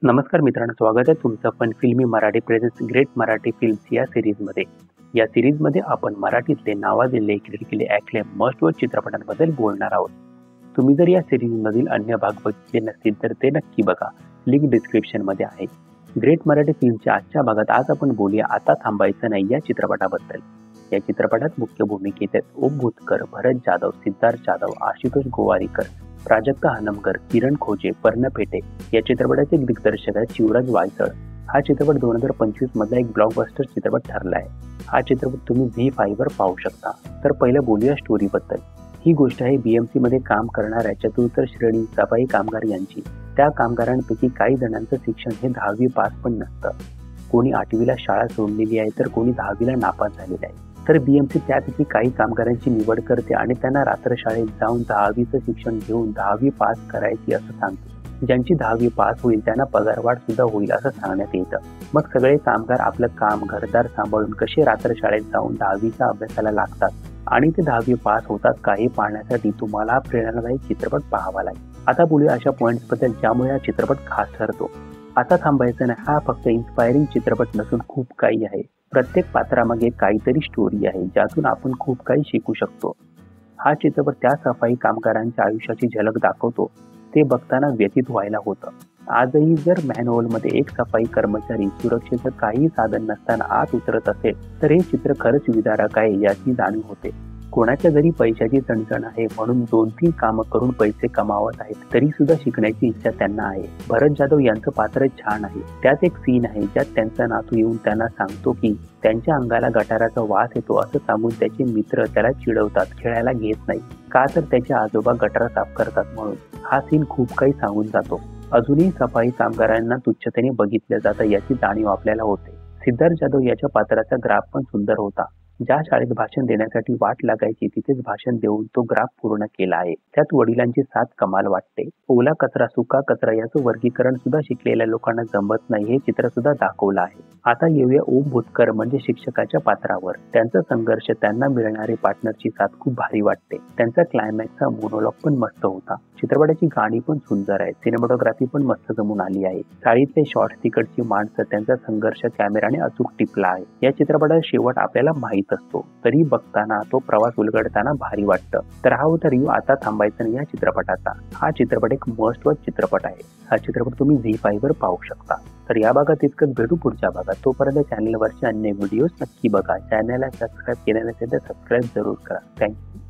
नमस्कार मित्रांनो, स्वागत आहे तुमचं पण फिल्मी Marathi presents great Marathi films या सिरीजमध्ये. या सिरीजमध्ये आपण मराठीतले नावाजलेले, क्रिटिकली ॲक्लेम मस्ट वॉच चित्रपटांबद्दल बोलणार आहोत. तुम्ही जर या सिरीजमधील अन्य भाग बघितले नसतील तर ते नक्की बघा, लिंक डिस्क्रिप्शनमध्ये आहे. ग्रेट मराठी फिल्मच्या आजच्या भागात आज आपण बोलूया आता थांबायचं नाही या चित्रपटाबद्दल. या चित्रपटात मुख्य भूमिकेत आहेत ओम भूतकर, भरत जाधव, सिद्धार्थ जाधव, आशुतोष गोवारीकर, प्राजक्ता हनमकर, किरण खोजे, पर्ण पेटे. या चित्रपटाचे दिग्दर्शक आहेत शिवराज वायचळ. हा चित्रपट 2025 मधला एक ब्लॉकबस्टर चित्रपट ठरला आहे. हा चित्रपट तुम्ही झी5 वर पाहू शकता. तर पहिलं बोलूया स्टोरीबद्दल. ही गोष्ट आहे बीएमसी मध्ये काम करणाऱ्या चतुर्थ श्रेणी सफाई कामगार यांची. त्या कामगारांपैकी काही जणांचं शिक्षण हे 10वी पास पण नसतं. कोणी 8वीला शाळा सोडलेली आहे तर कोणी 10वीला नापास झालेला आहे. तर बीएमसी त्यापैकी काही कामगारांची निवड करते आणि त्यांना रात्र शाळेत जाऊन 10वीचं शिक्षण घेऊन 10वी पास करायची असं सांगते. ज्यांची 10वी पास होईल त्यांना पगारवाढ सुद्धा होईल असं सांगण्यात येतं. मग सगळे कामगार आपलं काम घरदार सांभाळून कसे रात्र शाळेत जाऊन 10वीच्या अभ्यासाला लागतात आणि ते 10वी पास होतात का हे पाहण्यासाठी तुम्हाला हा प्रेरणादायी चित्रपट पाहावा लागेल. आता बोलूया अशा पॉईंट्सबद्दल ज्यामुळे हा चित्रपट खास ठरतो. आता थांबायचं नाही हा फक्त इन्स्पायरिंग चित्रपट नसून खूप काही आहे. प्रत्येक पात्रामागे काहीतरी स्टोरी आहे ज्यातून आपण खूप काही शिकू शकतो. हा चित्रपट त्या सफाई कामगारांच्या आयुष्याची झलक दाखवतो. ते बघताना व्यथित व्हायला होतं. आजही जर मॅनहोलमध्ये एक सफाई कर्मचारी सुरक्षेचं काही साधन नसताना आत उतरत असेल तर हे चित्र खरंच विदारक आहे याची जाणीव होते. कोणाच्या घरी पैशाची चणचण आहे म्हणून 2-3 कामं करून पैसे कमावत आहेत तरी सुद्धा शिकण्याची इच्छा त्यांना आहे. भरत जाधव यांचं पात्र छान आहे. त्यात एक सीन आहे ज्यात त्यांचा नातू येऊन त्यांना सांगतो की त्यांच्या अंगाला गटाराचा वास येतो असं सांगून त्याचे मित्र त्याला चिडवतात, खेळायला घेत नाही का तर त्याचे आजोबा गटार साफ करतात म्हणून. हा सीन खूप काही सांगून जातो. अजूनही सफाई कामगारांना तुच्छतेने बघितलं जातं याची जाणीव आपल्याला होते. सिद्धार्थ जाधव याच्या पात्राचा ग्राफ पण सुंदर होता. ज्या शाळेत भाषण देण्यासाठी वाट लागायची तिथेच भाषण देऊन तो ग्राफ पूर्ण केला आहे. त्यात वडिलांची साथ कमाल वाटते. ओला कचरा सुका कचरा याचं वर्गीकरण सुद्धा शिकलेल्या लोकांना जमत नाही हे चित्र सुद्धा दाखवलं आहे. आता येऊया ओम भूतकर म्हणजे शिक्षकाच्या पात्रावर. त्यांचा संघर्ष, त्यांना मिळणारी पार्टनरची साथ खूप भारी वाटते. त्यांचा क्लायमॅक्सचा मोनोलॉग पण मस्त होता. चित्रपटाची गाणी पण सुंदर आहे. सिनेमॅटोग्राफी पण मस्त जमून आली आहे. चाळीतले शॉट्स, तिकडची माणसं, त्यांचा संघर्ष कॅमेराने अचूक टिपला आहे. या चित्रपटाचा शेवट आपल्याला माहित असतो तरी बघताना तो प्रवास उलगडताना भारी वाटतं. तर हा होता रिव्ह्यू आता थांबायचं नाही या चित्रपटाचा. हा चित्रपट एक मस्ट वॉच चित्रपट आहे. हा चित्रपट तुम्ही झी5 वर पाहू शकता. तर या भागात इतकंच, भेटू पुढच्या भागात. तोपर्यंत चॅनलवरचे अन्य व्हिडिओज नक्की बघा. चॅनलला सबस्क्राईब केले नसेल तर सबस्क्राईब जरूर करा. थँक्यू.